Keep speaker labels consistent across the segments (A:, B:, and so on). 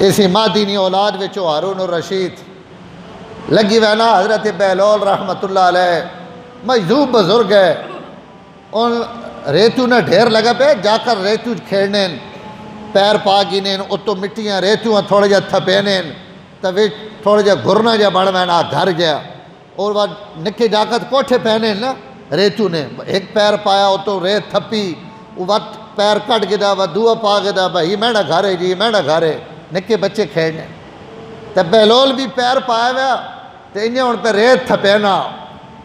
A: اسی مادینی اولاد وچو ہارون الرشید لگی وینا حضرت بہلول رحمت اللہ علیہ مجذوب بزرگ ہے، ان ریتو نے ڈھیر لگا پہ جا کر ریتو کھیڑنے پیر پا گینین اتو مٹیاں ریتو تھوڑے جا تھپینین تو تھوڑے جا گھرنا جا بڑھ وینا گھر گیا اور وہ نکے جاکت کوٹھے پہنین نا ریتو نے ایک پیر پایا اتو ریت تھپی وہ پیر کٹ گیا وہ دعا پا گیا بھائی میڈا گھر ہے جی میڈا گھر ہے نکے بچے کھیڑنے تو بہلول بھی پیر پایا ہوا تو انہیں ان پہ ریت تھپینا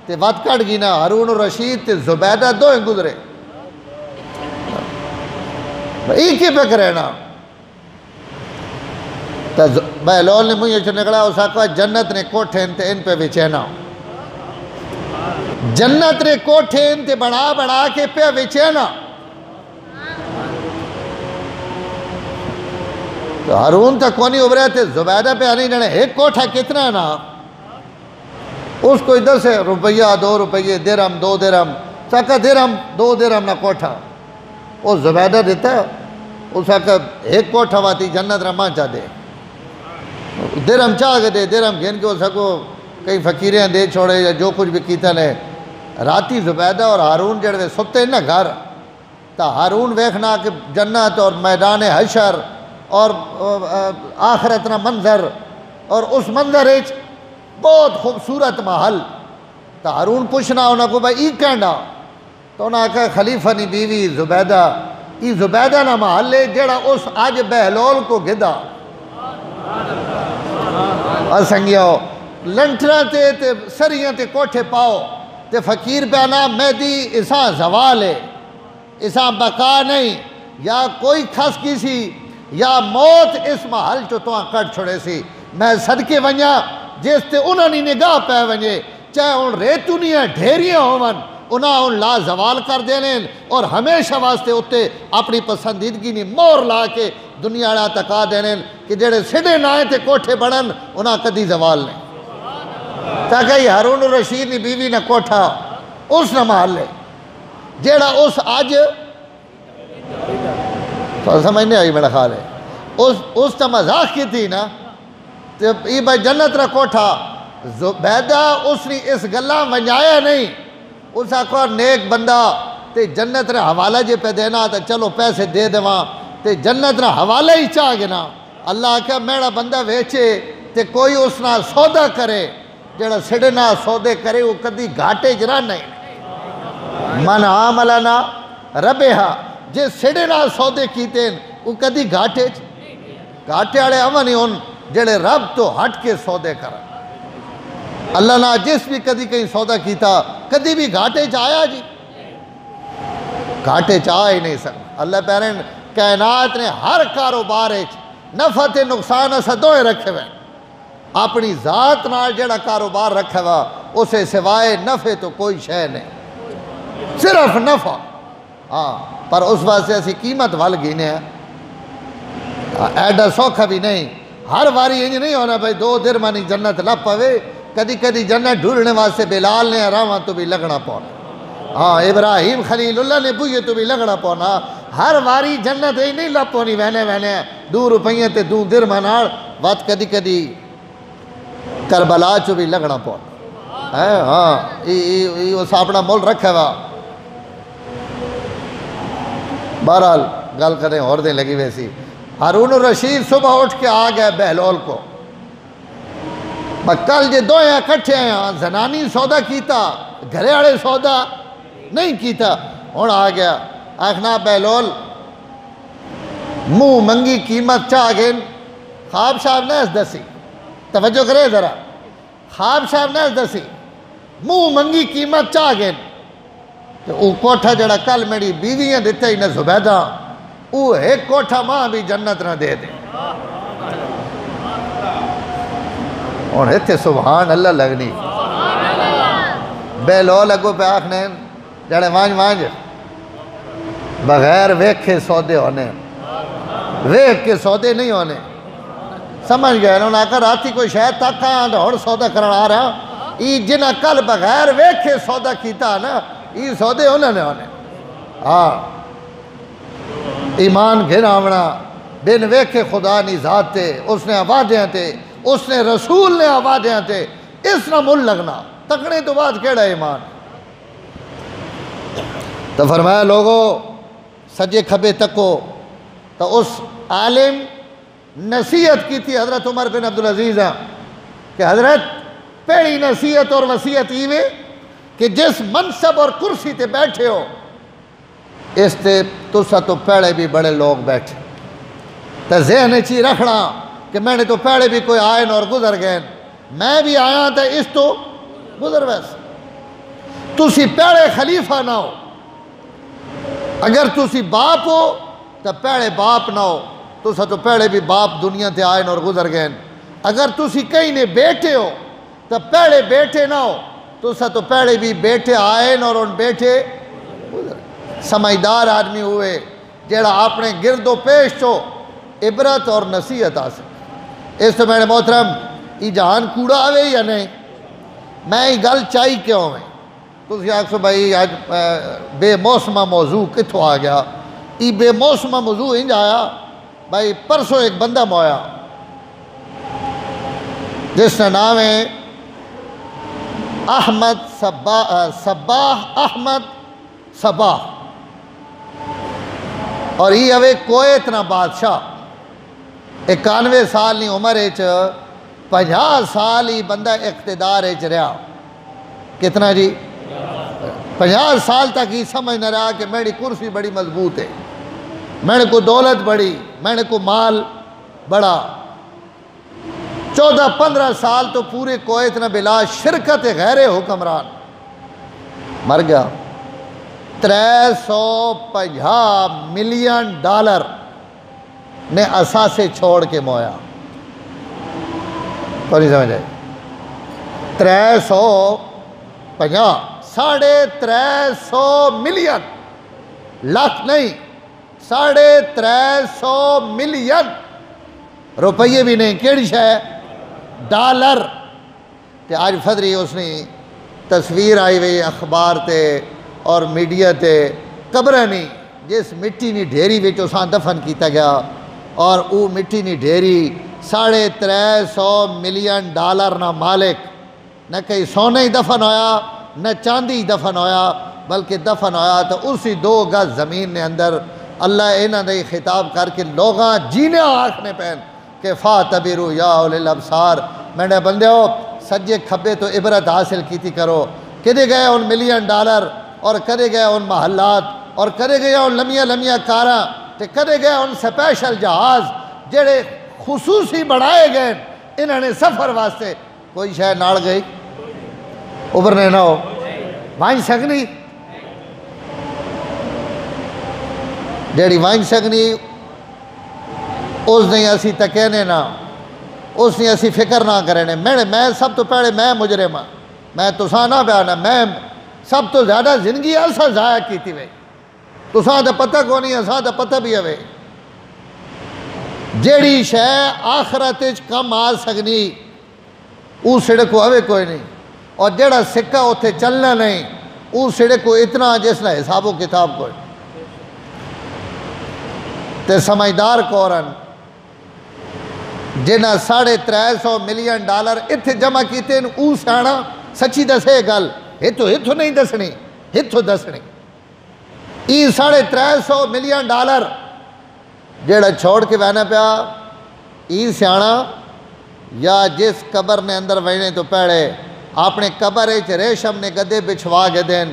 A: تو وقت کٹ گینا ہارون الرشید تو زبیدہ دو ہیں گزرے ایک ہی پہ کرینا تو بہلول نے مجھے چھو نکلا اسا کہا جنت نے کوٹھے انتے ان پہ وچینا جنت نے کوٹھے انتے بڑا کے پہ وچینا تو ہارون تک کونی ابھرے تھے زبیدہ پہ آنی جانے ایک کوٹھا کتنا ہے نا اس کو ادھر سے روپیہ 2 روپیے درہم 2 درہم سکا درہم 2 درہم نہ کوٹھا وہ زبیدہ دیتا ہے اس کا ایک کوٹھا واتی جنت رمان چاہ دے درہم چاہ گئے دے درہم گھن کے اس کو کئی فقیریں دے چھوڑے یا جو کچھ بھی کیتا نے راتی زبیدہ اور ہارون جڑے ستے نا گھر تا ہارون ویکھنا کہ جنت اور میدان حشر اور آخرتنا منظر اور اس منظر ایچ بہت خوبصورت محل تا ہارون پوچھنا انہوں کو بھائی ای کہنڈا تو انہوں نے کہا خلیفہ نی بیوی زبیدہ ای زبیدہ نا محل ہے جڑا اس آج بہلول کو گدا اور سنگیو لنٹرہ تے سریاں تے کوٹھے پاؤ تے فقیر پہ آنا مہدی اساں زوال ہے اساں بقا نہیں یا کوئی کھس کی سی یا موت اس محل چو تو کٹ چھوڑے سی میں صدقے ونیا جس تے انہوں نے نگاہ پہ ونجے چاہے ان ریتونیاں ڈھیریاں ہومن انہاں ان لا زوال کر دینین اور ہمیشہ واسطے اتے اپنی پسندیدگی نے مور لا کے دنیا لا تکا دینین کہ جڑے سڑے نائے تے کوٹھے بڑھن انہاں کدی زوال نہیں تاکہ یہ ہارون الرشید نے بیوی نہ کوٹھا اس نہ محل ہے جڑا اس آج تو سمجھ نہیں آئی میرا خیال ہے اس تا مذاق کی تھی نا یہ بھائی جنت را کوٹھا زبیدہ اس نے اس گلہ ونجایا نہیں اس آکھو نیک بندہ تے جنت را حوالہ جے پہ دینا تا چلو پیسے دے دواں تے جنت را حوالہ ہی چاہ گنا اللہ کہا میرا بندہ ویچے تے کوئی اس نا سودا کرے جڑا سڑنا سودے کرے وہ کدی گھاٹے جرا نہیں من عاملنا ربہا جے سڑنا سودے کیتے وہ کدی گھاٹے آڑے امن ہی ان جڑے رب تو ہٹ کے سودے کرا اللہ نے جس بھی کدی کہیں سودا کیتا کدی بھی گھاٹے چاہیا جی گھاٹے چاہ ہی نہیں سکتا اللہ پیرن کائنات نے ہر کاروبار نفع تے نقصان اسا دوئے رکھے ہوئے اپنی ذات نال جڑا کاروبار رکھے ہوا اسے سوائے نفع تو کوئی شے نہیں صرف نفع ہاں پر اس واسطے اسی قیمت وال گینے ہیں ایڈا سوکھا بھی نہیں ہر واری انج نہیں ہونا بھائی 2 درہمانی جنت لپ پوے کدی کدی جنت ڈھونڈنے واسطے بلال نے آراما تو بھی لگنا پونا ہاں ابراہیم خلیل اللہ نے بوئے تو بھی لگنا پونا ہر واری جنت ہی نہیں لپ پونی وینے 2 روپیے تے 2 درہماناڑ وقت کدی کدی کربلا چو بھی لگنا پونا ہاں اس اپنا مول رکھا ہوا بہرحال گل کریں اور دیں لگی ویسی ہارون الرشید صبح اٹھ کے آ گیا بہلول کو کل جے دوئے کٹھے ہیں زنانی سودا کیتا گھرے آڑے سودا نہیں کیتا ہون آ گیا آخنا بہلول منہ منگی قیمت چاہ گئن خواب شاہ نیس دسی توجہ کرے ذرا خواب شاہ نیس دسی منہ منگی قیمت چاہ گئن او کوٹھا جڑا کل میری بیویاں دیتے ہی نہ زبیدہ او ایک کوٹھا ماں بھی جنت نہ دے دے اور ایتھے سبحان اللہ لگنی بہلول اگو پہ آکھنے جڑے وانج بغیر ویکھے سودے ہونے ویکھ کے سودے نہیں ہونے سمجھ گئے انہوں نے کہا راتی کوئی شاید تک آن اور سودا کرنا آ رہا ای جنہ کل بغیر ویکھے سودا کیتا نا ای سودے ہونے نے ہونے ہاں ایمان گھر آمنا بن ویکھے خدا نہیں ذات تے، اس نے آوادیاں تے، اس نے رسول نے آوادیاں تے، اس نہ مل لگنا تکنے تو بعد کیڑا ایمان۔ تو فرمایا لوگو سجے کھبے تکو، تو اس عالم نصیحت کی تھی حضرت عمر بن عبدالعزیز کہ حضرت پہلی نصیحت اور وصیت ایوے کہ جس منصب اور کرسی تے بیٹھے ہو اس تے تسا تو پہلے بھی بڑے لوگ بیٹھے، تو ذہن چی رکھنا کہ میں نے تو پہلے بھی کوئی آئے اور گزر گئے، میں بھی آیا تھا اس تو گزر ویسے، تسی پہلے خلیفہ نہ ہو، اگر تسی باپ ہو تو پہلے باپ نہ ہو، تسا تو پہلے بھی باپ دنیا تے آئے اور گزر گئے، اگر تسی کہیں نے بیٹے ہو تو پہلے بیٹے نہ ہو، تسا تو پہلے بھی بیٹے آئے اور ان بیٹے گزر گئے۔ سمجھدار آدمی ہوئے جیڑا اپنے گرد و پیش تو عبرت اور نصیحت آ سکے۔ اس تو میرے محترم یہ جہان کوڑا آوے یا نہیں، میں یہ گل چاہی کیوں میں تسی آکھو بھائی آج بے موسمہ موضوع کتھوں آ گیا، یہ بے موسمہ موضوع انج آیا بھائی پرسوں ایک بندہ مویا جس کا نام ہے احمد صباح احمد صباح، اور یہ اوے کویت نا بادشاہ 91 سال نہیں عمر 50 سال ہی بندہ اقتدار رہا، کتنا جی 50 سال تک ہی سمجھ نہ رہا کہ میری کرسی بڑی مضبوط ہے، میں نے کو دولت بڑی، میں نے کو مال بڑا، 14-15 سال تو پورے کویت نہ بلا شرکت غیر حکمران مر گیا، $350 ملین نے اثاثے چھوڑ کے مویا، کو نہیں سمجھ آئے 350 350 ملین، لاکھ نہیں 350 ملین روپیے بھی نہیں، کیڑی شے ڈالر تے آج فدری اس نے تصویر آئی ہوئی اخبار تے اور میڈیا تے قبریں نہیں جس مٹی نی ڈھیری وچ اساں دفن کیتا گیا، اور او مٹی نی ڈھیری $350 ملین نہ مالک، نہ کہیں سونے ہی دفن ہویا نہ چاندی ہی دفن ہویا، بلکہ دفن ہویا تو اسی 2 گز زمین نے اندر۔ اللہ انہاں نے خطاب کر کے لوگاں جینے آکھنے پہن کہ فَاتَبِرُوا یا اُولِي الْأَبْصَارِ، میں نے بندے ہو سجے کھبے تو عبرت حاصل کیتی کرو، کدے گئے ان $ملین اور کدے گئے ان محلات اور کدے گئے ان لمیاں کاراں تے کدے گئے ان سپیشل جہاز جڑے خصوصی بڑھائے گئے انہوں نے سفر واسطے، کوئی شے نال گئی ابھرنے نہ ہو وائن سکنی، جیڑی وائن سکنی اس نے اسی تکینے نہ، اس نے اسی فکر نہ کرنے، میں سب تو پہلے میں مجرم ہاں، میں تساں نہ بیانا، میں سب تو زیادہ زندگی ایسا ضائع کیتی ہوئی، تساں تو پتہ کو نہیں، اساں تو پتہ بھی ہوئے، جیڑی شے آخرت کم آ سکنی او سڑک کو ہوئے کوئی نہیں، اور جیڑا سکہ اتھے چلنا نہیں او سڑک کو اتنا جس نہ حساب و کتاب کوئی تے سمجھدار کورن جنہ $350 ملین اتھے جمع کیتے ہیں، او سیانا سچی دسے گل ہتھو نہیں دسنی، ہتھو دسنی، ای $350 ملین جیڑا چھوڑ کے بہنا پیا، ای سیانا یا جس قبر نے اندر وینے تو پہلے اپنے قبر ریشم نے گدے بچھوا کے دین،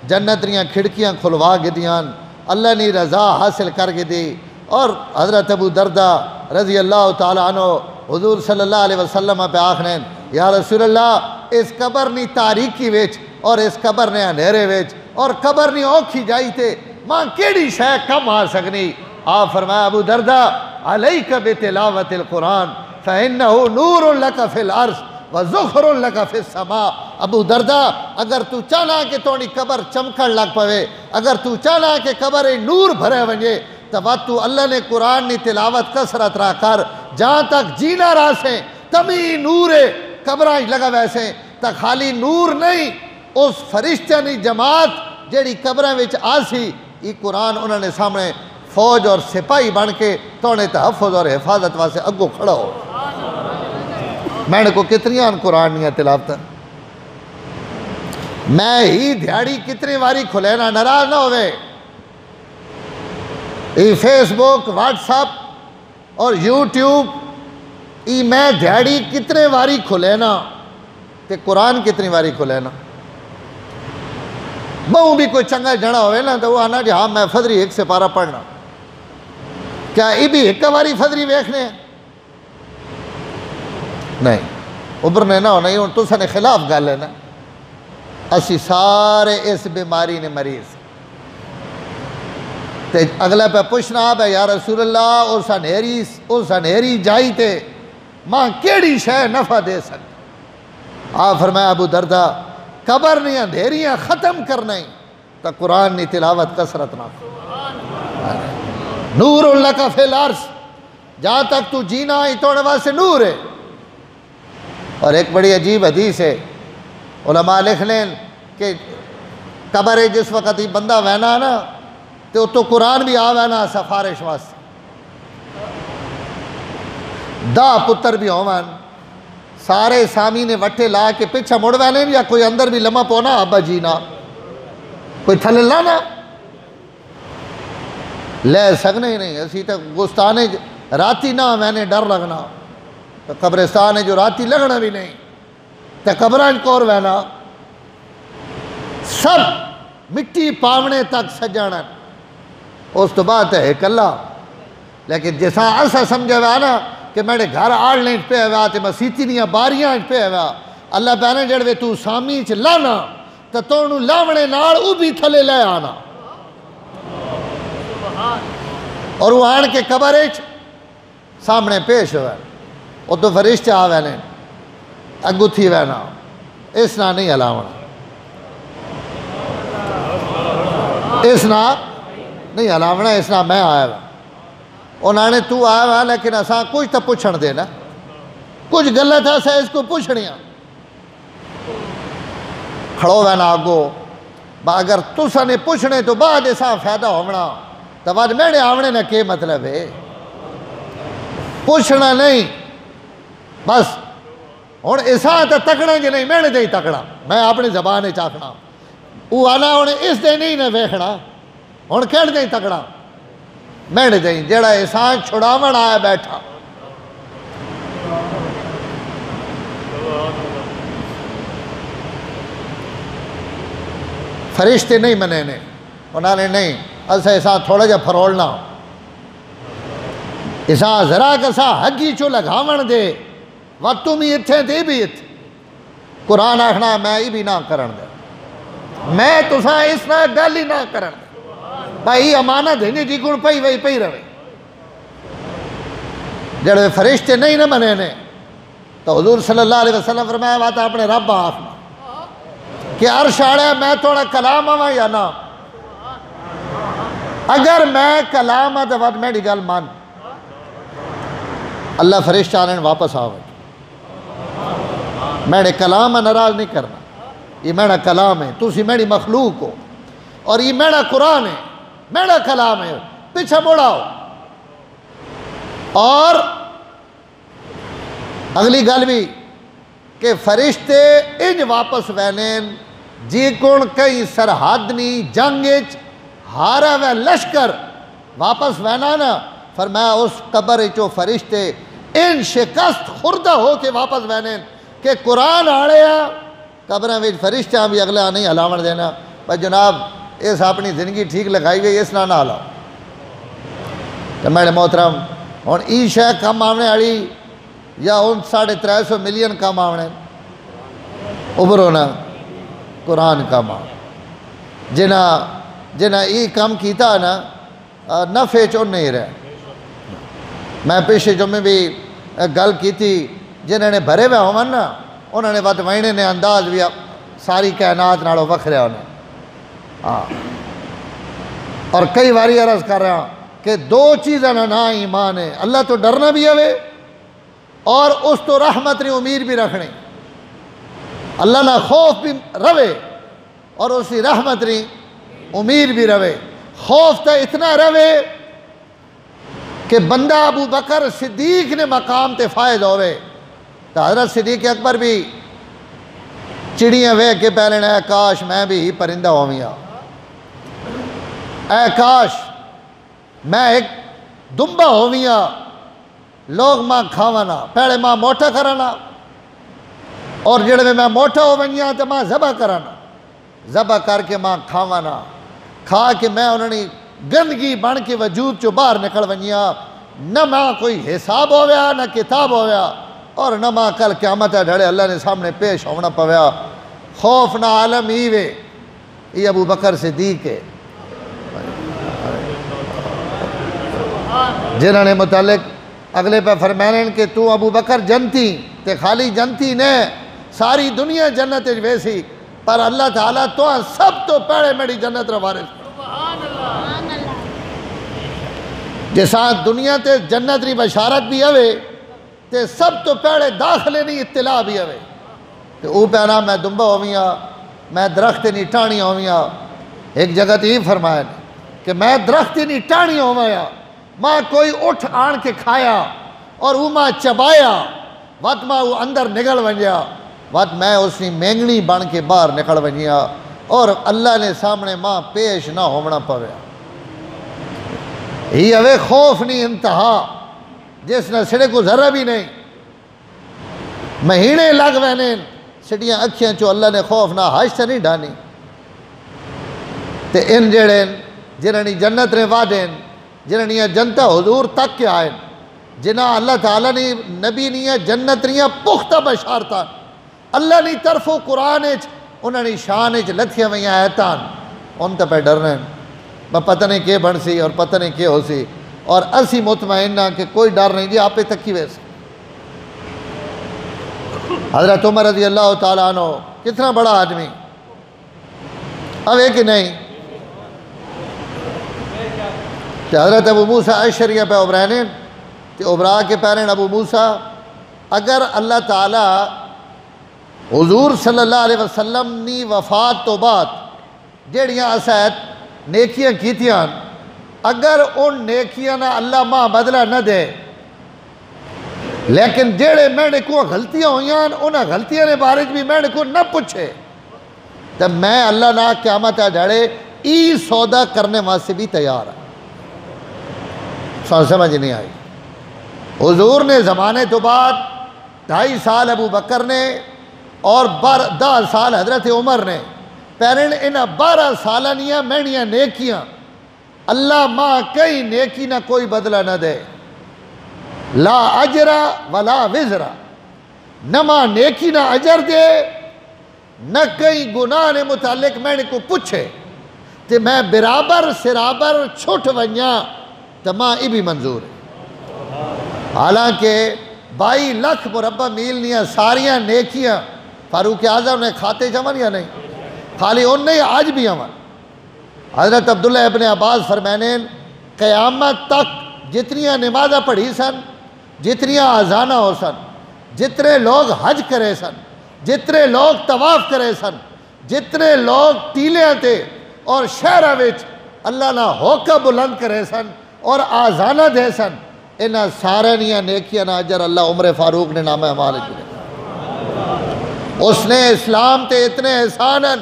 A: جنت ریاں کھڑکیاں کھلوا کے دیان، اللہ نے رضا حاصل کر کے دی، اور حضرت ابو دردہ رضی اللہ تعالیٰ عنہ حضور صلی اللہ علیہ وسلم پہ آخنے یا رسول اللہ اس قبر نی تاریکی ویچ اور اس قبر نے اندھیرے ویچ اور قبر نی اوکھی جائی تے ماں کیڑی شے کم آ سکنی، آپ فرمایا ابو دردہ علیک بتلاوت القرآن فإنہو نور لک فی الارض وزخر لک فی السماء، ابو دردہ اگر تو چاہنا کہ تونی قبر چمکڑ لگ پوے، اگر تو چاہنا کہ قبر نور بھرے ونجے تو اللہ نے قرآن نی تلاوت کسرت را کر، جہاں تک جینا راسیں تمی نور قبرائیں لگا ویسے تک، خالی نور نہیں اس فرشتہ نی جماعت جیڑی قبریں وچ آسی، یہ قرآن انہوں نے سامنے فوج اور سپاہی بن کے تونے تحفظ اور حفاظت واسے اگو کھڑا ہو. میں نے کو کتنی آن قرآن نہیں تلاوت میں ہی دیہڑی کتنی واری کھلینا ناراض نہ ہوئے. ای فیس بک واٹس اپ اور یوٹیوب ای میں دیہڑی کتنے واری کھلینا تے قرآن کتنی واری کھلینا. بہو بھی کوئی چنگا جڑا ہوئے نا تو وہ آنا جی ہاں میں فضری ایک سپارہ پڑھنا. کیا ای بھی ایک واری فضری ویکھنے ہیں؟ نہیں ابھرنے نہ ہونا. یہ تو سنے خلاف گل ہے نا. اسی سارے اس بیماری نے مریض تے اگلا پہ پوچھنا آپ ہے یا رسول اللہ اس انہیری جائی تے ماں کیڑی شے نفع دے سکتی. آپ فرمایا ابو دردہ قبر نہیں اندھیریاں ختم کرنا ہی تو قرآن نہیں تلاوت کثرت نہ. نور لک فی الارض جہاں تک تو جینا ہی توڑے واسے نور ہے. اور ایک بڑی عجیب حدیث ہے علماء لکھ لیں کہ قبر ہے جس وقت ہی بندہ وینا نا تو قرآن بھی آ وینا سفارش واسطے. دا پتر بھی ہومن سارے سامی نے وٹے لا کے پیچھا مڑ وینے یا کوئی اندر بھی لمحہ پونا ابا جینا کوئی تھل لانا لے سکنے ہی نہیں. اسی تک گستانے راتی نہ وینے ڈر لگنا تو قبرستان ہے جو راتی لگنا بھی نہیں تو قبران کور وینا سب مٹی پاونے تک سجانا. اس تو بات ہے کلا لیکن جیسا ایسا سمجھا ہوا نا کہ میں نے گھر آڑنے پہ ہوا تے مسیتی نہیں باریاں پہ ہوا اللہ پہنے جڑوے تو سامی چ لانا تو انہوں لاونے نال او بھی تھلے لے آنا. اور وہ آن کے قبر سامنے پیش ہوا وہ تو فرشتے آ وینے اگو تھی وینا اس نا نہیں ہلاونا اس نا نہیں ہلاونا اس نا میں آیا ہوا. انہوں نے تو آیا ہوا لیکن اساں کچھ تو پوچھن دے نا کچھ غلط ہے اس کو پوچھنیاں کھڑو وینا آگو اگر تسا نے پوچھنے تو بعد اساں فائدہ ہونا تو بعد میں نے آونے نا کہ مطلب ہے پوچھنا نہیں بس. اور اساں تو تکڑا جی نہیں میں نے دے تکڑا میں اپنی زبان چاکنا وہ آنا انہیں اس دے نہیں نہ ویکھنا ہوں کہڑ دیں تکڑا میں نے دیں جڑا احسان چھڑاون آیا بیٹھا. فرشتے نہیں منے نے انہوں نے نہیں اسا احسان تھوڑا جا پھرولنا احسان ذرا کسا حقی چو لگاون دے وقت تم ہی اتھے دے بھی اتھے قرآن آخنا میں ہی بھی نہ کرن دے میں تساں اس نہ گل ہی نہ کرن دے بھائی امانت ہے جی گن پئی وہی پئی رہے. جڑے فرشتے نہیں نہ منے نے تو حضور صلی اللہ علیہ وسلم فرمایا بات اپنے رب آخنا کہ عرش آڑے میں تھوڑا کلام آواں یا نہ. اگر میں کلام آدھا وقت میری گل مان اللہ فرشتہ آنے واپس آوے میں نے کلام ناراض نہیں کرنا. یہ میرا کلام ہے تسی میری مخلوق ہو اور یہ میرا قرآن ہے میرا کلام ہے پیچھے مڑاؤ. اور اگلی گل بھی کہ فرشتے انج واپس وینین جی کون کئی سرحد نہیں جنگ ہارا وے لشکر واپس وینا نا فرمایا اس قبر چو فرشتے ان شکست خوردہ ہو کے واپس وینین کہ قرآن آڑے ہیں قبریں ویج فرشتیاں بھی اگلے نہیں ہلاون دینا بھائی جناب اس اپنی زندگی ٹھیک لگائی گئی اس نہ ہلاؤ. تو میرے محترم ہوں ای شے کم آونے والی یا ان 350 ملین کم آونے ابھرو نا قرآن کم آ جنہ ای کم کیتا نا نفع چون نہیں رہے. میں پیشے جمعے بھی گل کی تھی جنہوں نے بھرے ہوئے ہوں نا انہوں نے بات وینے نے انداز بھی ساری کائنات نالوں وکھرے ہونے. ہاں اور کئی باری عرض کر رہا ہوں کہ دو چیزیں نہ ایمان ہے اللہ تو ڈرنا بھی ہے اور اس تو رحمت نے امید بھی رکھنے. اللہ نہ خوف بھی روے اور اسی رحمت نے امید بھی روے. خوف تو اتنا روے کہ بندہ ابو بکر صدیق نے مقام تے فائد ہوئے تو حضرت صدیق اکبر بھی چڑیاں وے کے پہلے اے کاش میں بھی پرندہ ہویا، اے کاش میں ایک دمبا ہویا، لوگ ماں کھاوانا پہلے ماں موٹا کرانا، اور جڑے میں موٹا ہو ونیا تو ماں ذبح کرانا، ذبح کر کے ماں کھاوانا، کھا کے میں انہوں نے گندگی بن کے وجود چو باہر نکل ونیا، نہ ماں کوئی حساب ہویا نہ کتاب ہویا، اور نہ ماں کل قیامت ڈھڑے اللہ نے سامنے پیش ہونا پویا۔ خوف نہ عالم ہی وے، یہ ابو بکر صدیق ہے جنہوں نے متعلق اگلے پہ فرمائیں کہ تو ابو بکر جنتی تے خالی جنتی نے ساری دنیا جنت ویسی، پر اللہ تعالیٰ تو سب تو پہلے میری جنت روارث جیسا دنیا تے جنت ری بشارت بھی ہوئے تے سب تو پہلے داخلے نہیں اطلاع بھی ہوئے، تے او پہنا میں دنبا ہویا، میں درخت نہیں ٹانی ہویا۔ ایک جگہ تو یہ فرمایا کہ میں درخت نہیں ٹانی ہویا، ماں کوئی اٹھ آن کے کھایا اور وہ ماں چبایا، وقت ماں وہ اندر نگل ونجیا، وقت میں اس نے مینگنی بن کے باہر نکل ونجیا، اور اللہ نے سامنے ماں پیش نہ ہونا پویا۔ ہی اوے خوف نہیں انتہا جس نے سڑے کو ذرہ بھی نہیں، مہینے لگ وینے سڑیاں اکھیاں چو اللہ نے خوف نہ حج سے نہیں ڈھانی، تے ان جڑیں جنہوں جنت نے وعدیں جنہوں جنتا حضور تک کے آئیں، جنہاں اللہ تعالیٰ نے نبی نہیں جنت نہیں پختہ بشارتاں اللہ نے طرف و قرآن انہوں نے شان لتھیاں ویاں آیتان، ان تا پہ ڈرنے پتہ نہیں کہ بن سی اور پتہ نہیں کہ ہو سی، اور اسی مطمئنہ کہ کوئی ڈر نہیں جی آپ پہ تکی ویسے۔ حضرت عمر رضی اللہ تعالیٰ عنہ کتنا بڑا آدمی، اب ہے کہ نہیں، کہ حضرت ابو موسیٰ اشعری پہ ابرانے کہ ابرا کے پیرین ابو موسیٰ اگر اللہ تعالیٰ حضور صلی اللہ علیہ وسلم نی وفات تو بعد جیڑیاں اسیت نیکیاں کیتیاں، اگر ان نیکیاں نہ اللہ ماں بدلہ نہ دے، لیکن جیڑے میں نے کو غلطیاں ہوئیاں انہاں غلطیاں نے بارج بھی میں نے کو نہ پوچھے، تب میں اللہ نہ قیامت ڈھڑے ای سودا کرنے واسطے بھی تیار ہے۔ سمجھ نہیں آئی؟ حضور نے زمانے تو بعد 2.5 سال ابو بکر نے اور 10 سال حضرت عمر نے، پیرن انہاں 12 سالانیاں مہنیاں نیکیاں اللہ ماں کئی نیکی نہ کوئی بدلہ نہ دے، لا اجر ولا وزر، نہ ماں نیکی نہ اجر دے، نہ کئی گناہ نے متعلق میں نے کو پوچھے، تے میں برابر سرابر چھوٹ ونیا تو ماں ای بھی منظور ہے۔ حالانکہ 22 لاکھ مربع میل نیا ساریاں نیکیاں فاروق اعظم نے کھاتے جمن یا نہیں، خالی ان نہیں آج بھی عمل۔ حضرت عبداللہ ابن عباس فرمینین قیامت تک جتنیاں نمازہ پڑھی سن، جتنیاں آزانہ ہو سن، جتنے لوگ حج کرے سن، جتنے لوگ طواف کرے سن، جتنے لوگ ٹیلیاں تے اور شہرہ وچ اللہ نہ ہوکہ بلند کرے سن اور آزانہ دے سن، انہاں سارے نیاں نیکیاں نہ اجر اللہ عمر فاروق نے نامہ ہمارے جلے۔ اس نے اسلام تے اتنے احسانن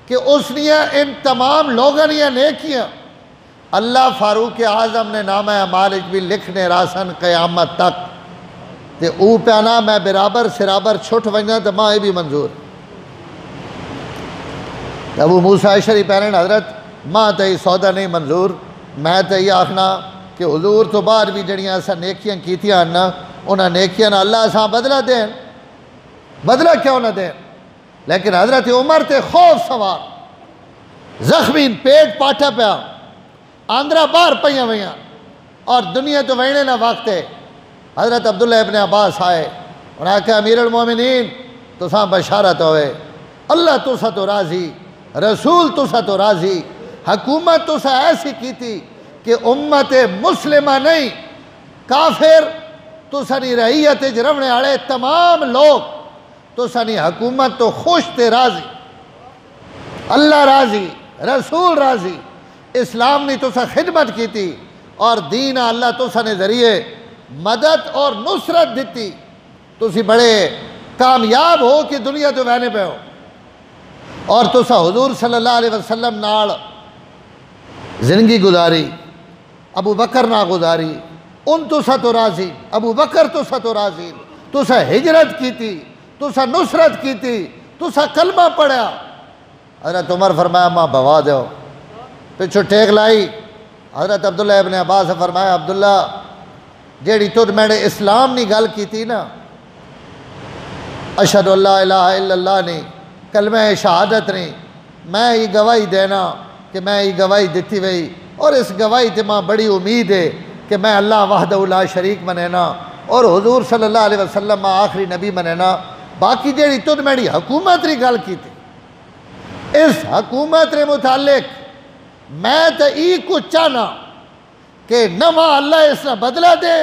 A: کہ اس نے ان تمام لوگوں نے نیکیاں اللہ فاروق اعظم نے نامہ مالک بھی لکھنے راسن قیامت تک، تے او پیانا میں برابر سرابر چھٹ ونجا تو ماں بھی منظور۔ ابو موسیٰ اشعری پیرن حضرت ماں تے سودا نہیں منظور، میں تے یہ آخنا کہ حضور تو بعد بھی جڑیاں ایسا نیکیاں کیتیاں نا، انہاں نیکیاں نا اللہ ایسا بدلہ دیں، بدلہ کیوں نہ دیں؟ لیکن حضرت عمر تے خوف سوار، زخمین پیٹ پاٹھا پیا، آندرہ بار پہیاں ویاں، اور دنیا تو وینے نہ وقت ہے۔ حضرت عبداللہ ابن عباس آئے، انہاں کہا امیر المومنین تو ساں بشارت ہوئے، اللہ تو سا تو راضی، رسول تو سا تو راضی، حکومت تو سا ایسی کی تھی کہ امت مسلمہ نہیں، کافر تو سنی رعیت جرمنے آڑے تمام لوگ تو سنی حکومت تو خوش تے راضی، اللہ راضی، رسول راضی، اسلام نے تو سا خدمت کی تھی، اور دین اللہ تسا نے ذریعے مدد اور نصرت دیتی، تسی بڑے کامیاب ہو کہ دنیا تو وینے پہ ہو، اور تسا حضور صلی اللہ علیہ وسلم نال زندگی گزاری، ابو بکر نہ گزاری، ان تسا تو راضی، ابو بکر تسا تو راضی، تسا ہجرت کی تھی، تسا نصرت کی تھی، تسا کلمہ پڑھا۔ حضرت عمر فرمایا ماں بوا دیو، پچھو ٹیک لائی۔ حضرت عبداللہ ابن عباس نے فرمایا عبداللہ جیڑی تُجھ میں نے اسلام نہیں گل کی تھی نا، اشہد اللہ الہ الا اللہ نہیں، کلمہ شہادت نہیں، میں یہ گواہی دینا کہ میں یہ گواہی دیتی ہوئی، اور اس گواہی تے ماں بڑی امید ہے کہ میں اللہ وحدہ لا شریک منینا اور حضور صلی اللہ علیہ وسلم ماں آخری نبی منینا۔ باقی جیڑی تُجھ میری حکومت نہیں گل کی تھی، اس حکومت نے متعلق میں تو ای کچھ چاہنا کہ نہ ماں اللہ اس نے بدلہ دے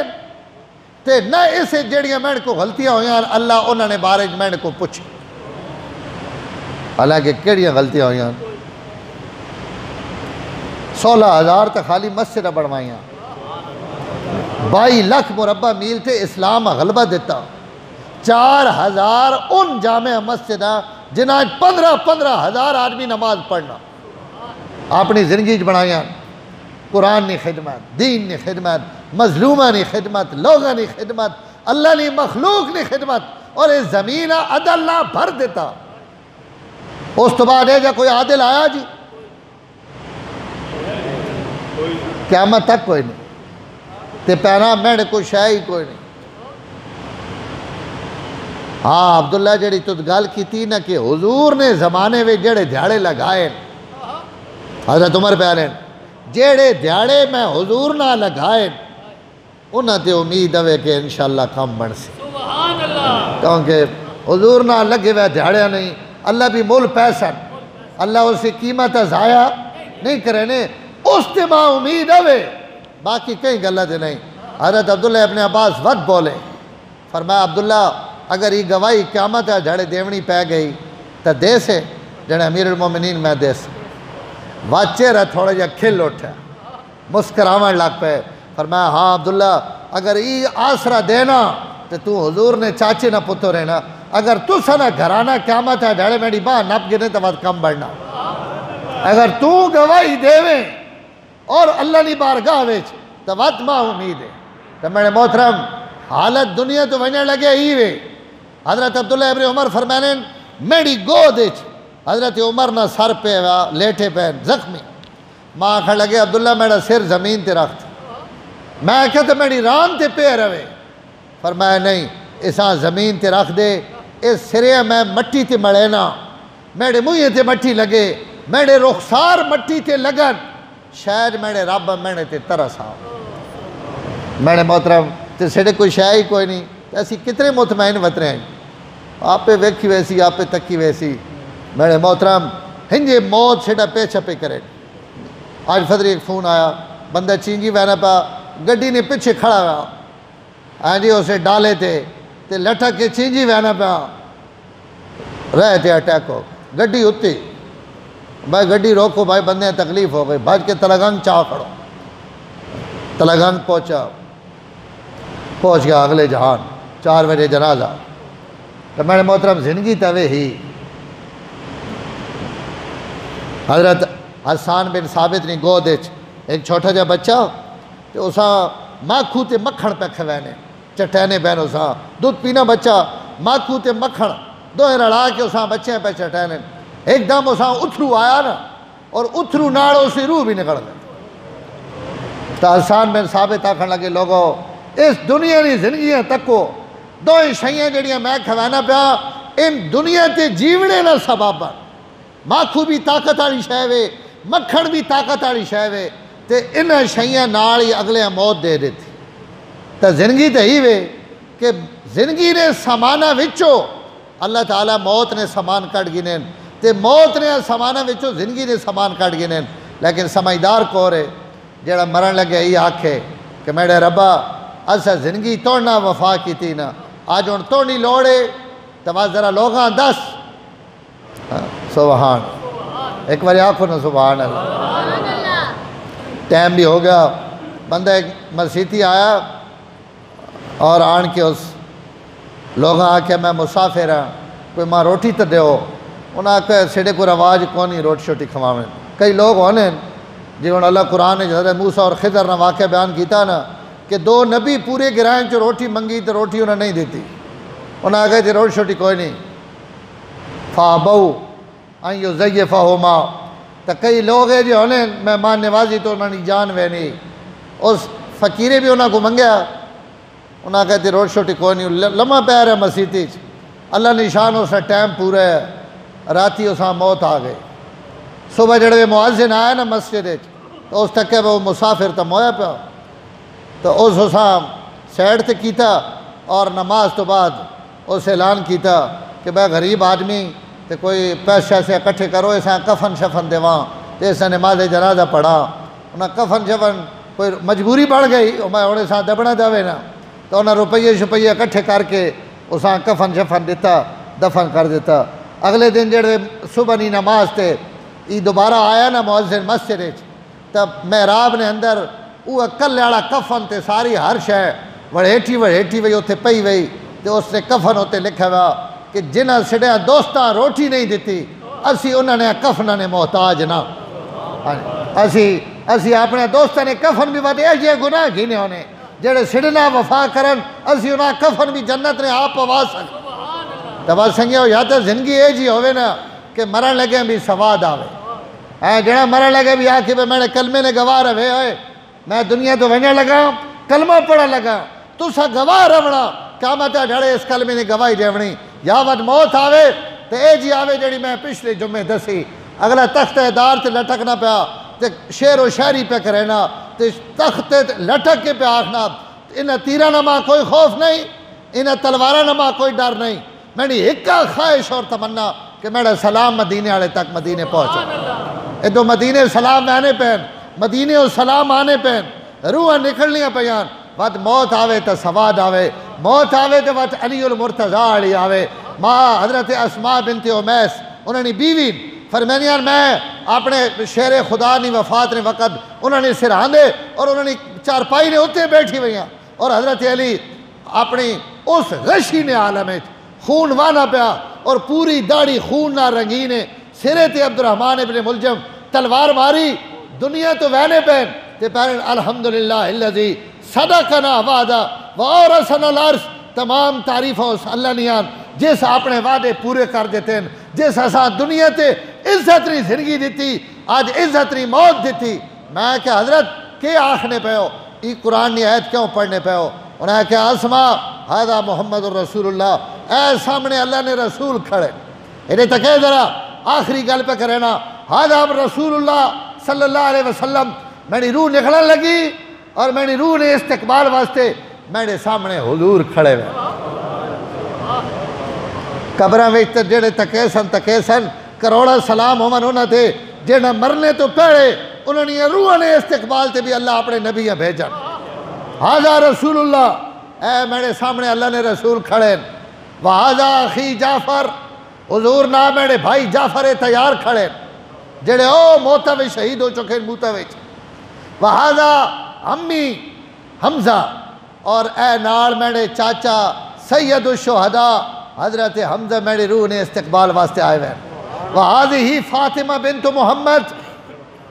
A: تے نہ اسے جڑیاں میں کو غلطیاں ہوئیں اللہ انہوں نے بارے میں کو پوچھے۔ حالانکہ کیڑیاں غلطیاں ہوئیں، 16,000 تک خالی مسجد بڑھوائیاں، 22 لاکھ مربع میل تے اسلام غلبہ دیتا، 4,000 ان جامع مسجدہ جنہیں 15,000 آدمی نماز پڑھنا، اپنی زندگی بنائیاں، قرآن نے خدمت، دین نے خدمت، مظلومہ نے خدمت، لوگوں نے خدمت، اللہ نے مخلوق نے خدمت، اور اس زمین عدل نہ بھر دیتا۔ اس تو بعد ہے جا کوئی عادل آیا جی؟ قیامت تک کوئی نہیں، تے پینا میں نے کوئی شے ہی کوئی نہیں۔ ہاں عبداللہ جڑی تو گل کی تھی نا کہ حضور نے زمانے میں جڑے دیہڑے لگائے، حضرت عمر پہ آلین جیڑے دیہڑے میں حضور نہ لگائے انہاں تے امید ہوئے کہ انشاءاللہ کام بن سی، کیونکہ حضور نہ لگے ہوئے دیہڑے نہیں، اللہ بھی مول پیسن، اللہ اسے قیمت ضائع نہیں کرنے، اس تے ماں امید ہوئے، باقی کہیں غلط نہیں۔ حضرت عبداللہ ابن عباس ود بولے، فرمایا عبداللہ اگر یہ گواہی قیامت ہے جھڑے دیونی پہ گئی تو دے سے جڑے امیر المومنین میں دے سے۔ واچے رہا تھوڑا جا کھل اٹھا، مسکراون لگ پہ، فرمایا ہاں عبداللہ اگر یہ آسرہ دینا تو حضور نے چاچے نہ پتو رہنا، اگر تو سنا گھرانا قیامت ہے جھڑے میری باں نپ گنے تو بات کم بڑھنا، اگر تو گواہی دیویں اور اللہ نے بارگاہ ویچ تو بات ماں امید ہے۔ تو میرے محترم حالت دنیا تو ونجر لگے ہی وے۔ حضرت عبداللہ ابن عمر فرمانے میری گود اچ حضرت عمر نہ سر پہ لیٹے پہ زخمی، ماں آکھا لگے عبداللہ میرا سر زمین تے رکھتا، میں کہتا میری ران تے پہ روے، فرمایا نہیں اساں زمین تے رکھ دے، اس سرے میں مٹی تے مڑینا، میرے موئے تے مٹی لگے، میرے رخسار مٹی تے لگن، شاید میرے رب میرے تے ترس آؤ۔ میرے محترم تے سڑے کوئی شاید ہی کوئی نہیں، ایسی کتنے مطمئن وطرے ہیں، آپ پہ ویکھی ویسی آپ پہ تکی ویسی۔ میرے محترم ہنجے موت سڑا پیچھا پہ کرے۔ آج فدر ایک فون آیا، بندہ چینجی وینا پا گڈی نے پیچھے کھڑا ہوا، آنجی اسے ڈالے تھے تے لٹھا کے چینجی وینا پا رہے تھے اٹیک ہو، گڈی اتی بھائی گڈی روکو بھائی بندے تکلیف ہو گئی، بھاج کے تلگنگ چاہ کھڑو، تلگنگ پہنچ گیا اگلے جہان، 4 بجے جنازہ۔ تو میرے محترم زندگی توے ہی حضرت حسان بن ثابت نے گود ایک چھوٹا جا بچہ تو اساں ماکھو تے مکھن پہ کھوینے، چٹینے بین اساں دودھ پینا بچہ ماکھو تے مکھن دوئے رڑا کے اساں بچے پہ چٹینے، ایک دم اساں اتھرو آیا نا اور اتھرو ناڑوں سے روح بھی نکل گئے۔ تو حسان بن ثابت آکھن لگے لوگو اس دنیا کی زندگیاں تکو، دوئے شئیاں جڑیاں میں کھوانا پیا ان دنیا تے جیونے نہ سبب، ماکھو بھی طاقت آلی شہوے، مکھن بھی طاقت آلی شہوے، تے انہیں شئیاں ناڑی اگلے موت دے دیتی۔ تو زندگی تے ہی وے کہ زندگی نے سامانہ وچو اللہ تعالیٰ موت نے سامان کٹ گنین، تے موت نے سامانہ وچو زندگی نے سامان کٹ گنین، لیکن سمجھدار کو رہے جڑا مرن لگے یہ آکھے کہ میرے ربا اسا زندگی توڑنا وفا کی تھی نا، آج ان توڑنی لوڑے تو بس ذرا لوگاں دس سبحان، ایک بار آنکھوں نا سبحان اللہ۔ ٹائم بھی ہو گیا، بندہ ایک مسیتی آیا اور آن کے اس لوگ آکھے میں مسافر ہاں کوئی ماں روٹی تو دیو، انہاں آکھے سیڑے کو رواج کونی روٹی شوٹی کھواویں۔ کئی لوگ ہونے جی ہوں اللہ قرآن نے حضرت موسیٰ اور خضر نے واقعہ بیان کیتا نا کہ دو نبی پورے گرائیں جو روٹی منگی تو روٹی انہیں نہیں دیتی، انہاں آکھے جی روٹی شوٹی کوئی نہیں، فَابَوْا أَن يُزَيِّفَهُمَا۔ تو کئی لوگ ہیں جی ہونے مہمان نوازی تو انہوں نے جان وے نہیں، اس فقیرے بھی انہاں کو منگیا، انہاں کہتے روٹی شوٹی کوئی نہیں، لمحہ پیر ہے مسیتی اللہ نشان اس ٹائم پورا ہے، راتی اساں موت آ گئے۔ صبح جڑے مؤذن آیا نا مسجد تو اس تک کہ وہ مسافر تو مویا پیا، تو اس اساں سیڈ تے کیتا اور نماز تو بعد اس اعلان کیتا کہ بھائی غریب آدمی تے کوئی پیسے سے اکٹھے کرو، اساں کفن شفن دیواں، تے اساں نماز جنازہ پڑھا، انہاں کفن شفن کوئی مجبوری بڑھ گئی، میں انہیں ساتھ دبنا جاوے نا، تو انہاں روپیے شپیے اکٹھے کر کے اساں کفن شفن دیتا، دفن کر دیتا۔ اگلے دن جڑے صبح نی نماز تے یہ دوبارہ آیا نا مؤذن مسجد تب محراب نے اندر وہ کلے والا کفن تے ساری ہر شے وڑھیٹھی وئی اتنے پئی وئی، تے اس نے کفن اتنے لکھا ہوا کہ جنہاں سڑیاں دوستاں روٹی نہیں دیتی اسی انہوں نے کفناں نے محتاج نہ، اسی اپنے دوستاں نے کفن بھی بدے یہ گناہ گھینے ہونے جڑے سڑنا وفا کرن اسی انہاں کفن بھی جنت نے آپ پوا سکتے۔ تو بس سنگیو یا تو زندگی یہ جی ہوئے نا کہ مرن لگے بھی سواد آوے، جڑا مرن لگے بھی آکھے میں نے کلمے نے گواہ رہے ہوئے میں دنیا تو وجہ لگا کلمہ پڑھا لگا تو سا گواہ رونا قیامت جڑے اس کلمے نے گواہی دیونی یا ود موت آوے تو اے جی آوے جڑی میں پچھلے جمعے دسی اگلا تخت دار تے لٹکنا پیا تے شعر و شاعری پہ کرینا تے تخت لٹک کے پہ آکھنا انہیں تیرہ نما کوئی خوف نہیں انہیں تلوارہ نما کوئی ڈر نہیں، میں نے ایکا خواہش اور تمنا کہ میرا سلام مدینے والے تک مدینے پہنچا، ادو مدینے سلام آنے پہن مدینے و سلام آنے پہن روح نکلنیاں پیان وقت موت آوے تو سواد آوے، موت آوے تو وقت علی المرتضیٰ علی آوے۔ ماں حضرت اسماء بنت امیس انہوں نے بیوی فرمینیان میں اپنے شیر خدا نی وفات نے وقت انہوں نے سرہاں دے اور انہوں نے چارپائی نے اتنے بیٹھی ہوئیاں اور حضرت علی اپنی اس غشین عالم خون وانا پیا اور پوری داڑھی خون نہ رنگینے سرے تے عبدالرحمن ابن ملجم تلوار ماری دنیا تو وینے پہن تے پہن الحمدللہ اللذی صدقنا وعدہ وارثنا الارض، تمام تعریفوں اللہ نیان جس اپنے وعدے پورے کر دیتے ہیں، جس ایسا دنیا تے عزت نی زندگی دیتی آج عزت نی موت دیتی۔ میں کہ حضرت کے آخنے پہ ہو یہ قرآن نی آیت کیوں پڑھنے پہ ہو؟ انہوں نے کہا اسماء ھذا محمد الرسول اللہ، اے سامنے اللہ نے رسول کھڑے انہیں تکے ذرا آخری گل پہ کرینا ھذا رسول اللہ صلی اللہ علیہ وسلم، میری روح نکلنے لگی اور میری روح نے استقبال واسطے میرے سامنے حضور کھڑے ہوئے قبرہ ویچ جڑے تکے سن کروڑا سلام ہومن انہوں تھے جڑے مرنے تو پہلے انہوں نے روح نے استقبال تے بھی اللہ اپنے نبی بھیجا ھذا رسول اللہ، اے میرے سامنے اللہ نے رسول کھڑے وھذا اخی جعفر، حضور نہ میرے بھائی جعفر تیار کھڑے جڑے او موتا وچ شہید ہو چکے موتا وچ، وھذا امی حمزہ، اور اے نال میرے چاچا سید الشہداء حضرت حمزہ میرے روح نے استقبال واسطے آئے ہوئے، وھذہ فاطمہ بنت محمد،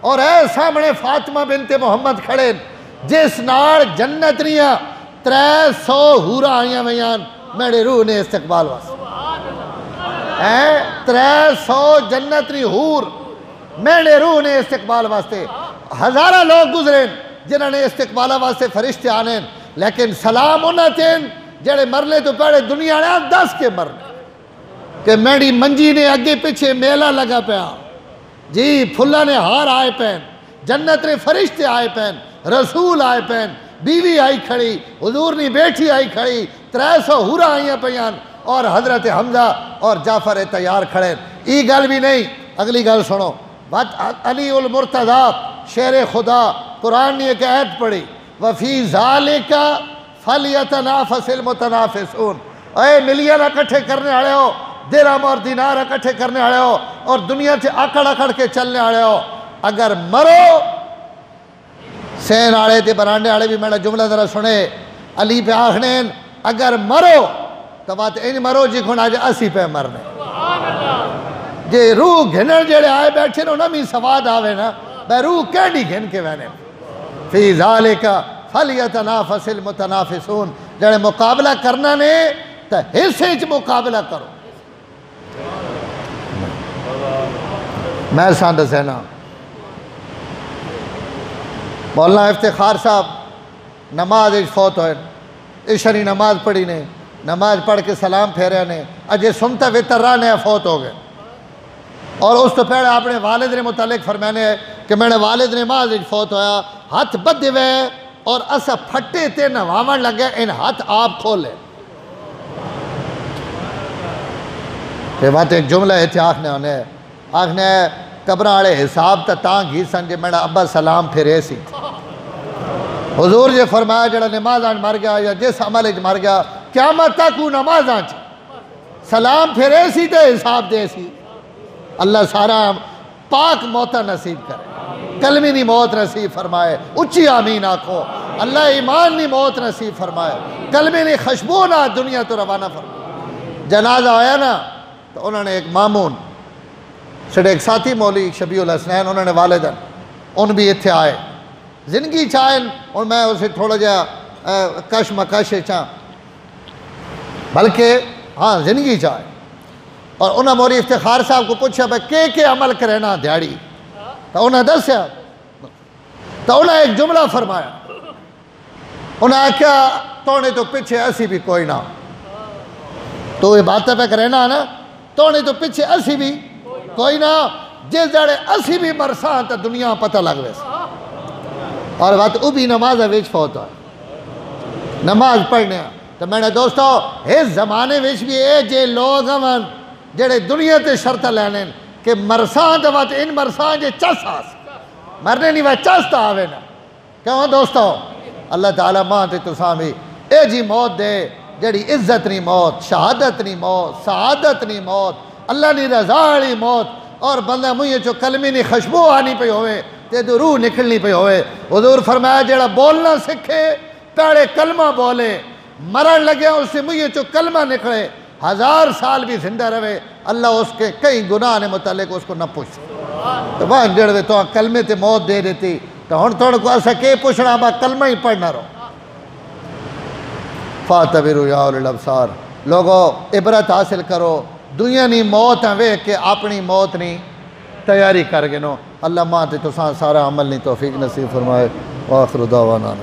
A: اور اے سامنے فاطمہ بنت محمد کھڑے جس نال جنت نیاں 300 حورا آئیاں ویان میرے روح نے استقبال واسطے، 300 جنت نی حور میرے روح نے استقبال واسطے، ہزارہ لوگ گزرے جنہوں نے استقبالہ واسطے فرشتے آنے لیکن سلام انہاں تین جڑے مرلے تو پہلے دنیا نے 10 کے مرنے کہ میری منجی نے اگے پیچھے میلہ لگا پیا جی پھلا نے ہار آئے پین جنت نے فرشتے آئے پین رسول آئے پین بیوی آئی کھڑی حضور نے بیٹھی آئی کھڑی 300 حورا آئیاں پیان اور حضرت حمزہ اور جعفر تیار کھڑے، ای گل بھی نہیں اگلی گل سنو علی المرتضیٰ شیر خدا قرآن نے ایک آیت پڑھی وفی ذالک فلیتنافس المتنافسون، اے ملین اکٹھے کرنے آڑے ہو درہم اور دینار اکٹھے کرنے آڑے ہو اور دنیا سے اکڑ کے چلنے آڑے ہو، اگر مرو حسین آڑے تے برانڈے آڑے بھی میرا جملہ ذرا سنے علی پہ آخنین اگر مرو تو بات این مرو جی کھونا جے اسی پہ مرنے جے روح گھنن جڑے آئے بیٹھے نو نمی سواد آوے نا بے روح کینڈی گھن کے وینے فی ذالکا فلیتنافس المتنافسون جڑے مقابلہ کرنا نے تو حصے چ مقابلہ کرو میں ساندھ سینا مولانا افتخار صاحب نماز فوت ہوئے عشری نماز پڑھی نے نماز پڑھ کے سلام پھیرے نے اجے سنتا وطر رہا نے فوت ہو گئے اور اس تو پہلے اپنے والد نے متعلق فرمانے ہے کہ میرے والد نماز فوت ہویا ہاتھ بد ہوئے اور اسا پھٹے تے نوامان لگے ان ہاتھ آپ کھولے یہ بات ایک جملہ ہے تھی آخنے قبرہ آڑے حساب تا تاں گھی سن جے میرا ابا سلام پھرے سی حضور جے فرمایا جڑا نماز آن مر گیا یا جس عمل اج مر گیا قیامت تک وہ نماز آن سلام پھرے سی تے حساب دے سی اللہ سارا پاک موتا نصیب کرے کلمی نی موت نصیب فرمائے اچھی آمین آکھو اللہ ایمان نی موت نصیب فرمائے کلمی نی خشبونہ دنیا تو روانہ فرمائے جنازہ آیا نا تو انہوں نے ایک مامون سڑے ایک ساتھی مولی شبیع الحسنین انہوں نے والدن ان بھی اتھے آئے زندگی چاہیں اور میں اسے تھوڑا جا کش مکش چاہیں بلکہ ہاں زندگی چاہیں اور انہوں مولی افتخار صاحب کو پوچھا بھائی کے عمل کرنا دیاڑی تو انہوں نے دسیا تو انہوں نے ایک جملہ فرمایا انہوں نے کیا توڑے تو پیچھے ایسی بھی کوئی نہ تو یہ باتیں پہ کرنا نا توڑے تو پیچھے ایسی بھی کوئی نہ جس جڑے اسی بھی مرسان تا دنیا پتہ لگ ویسے اور بات او بھی نماز ویچ فوت ہے نماز پڑھنے تو میں نے دوستو اس زمانے ویچ بھی اے جے لوگ ہمیں جڑے دنیا تے شرط لینے کہ مرسان تا بات ان مرسان جے چس آس مرنے نہیں وہ چس تا آوے نا کیوں دوستو اللہ تعالیٰ ماں تے تو سامی اے جی موت دے جڑی عزت نہیں موت شہادت نہیں موت سعادت نہیں موت اللہ نے رضا علی موت اور بندہ مجھے جو کلمی نہیں خشبو آنی پہ ہوئے تے تو روح نکلنی پہ ہوئے حضور فرمایا جڑا بولنا سکھے پہلے کلمہ بولے مرن لگے اس سے مجھے جو کلمہ نکلے 1000 سال بھی زندہ رہے اللہ اس کے کئی گناہ نے متعلق اس کو نہ پوچھ تو وہ جڑوے تو کلمے تے موت دے دیتی تو ہن توڑ کو ایسا کہ پوچھنا با کلمہ ہی پڑھنا رہو فاتبروا یا اولی الابصار لوگو عبرت حاصل کرو دنیا نہیں موت ہیں کہ اپنی موت نہیں تیاری کر گنو اللہ ماں تے تو سارا عمل نہیں توفیق نصیب فرمائے وآخر دعوانا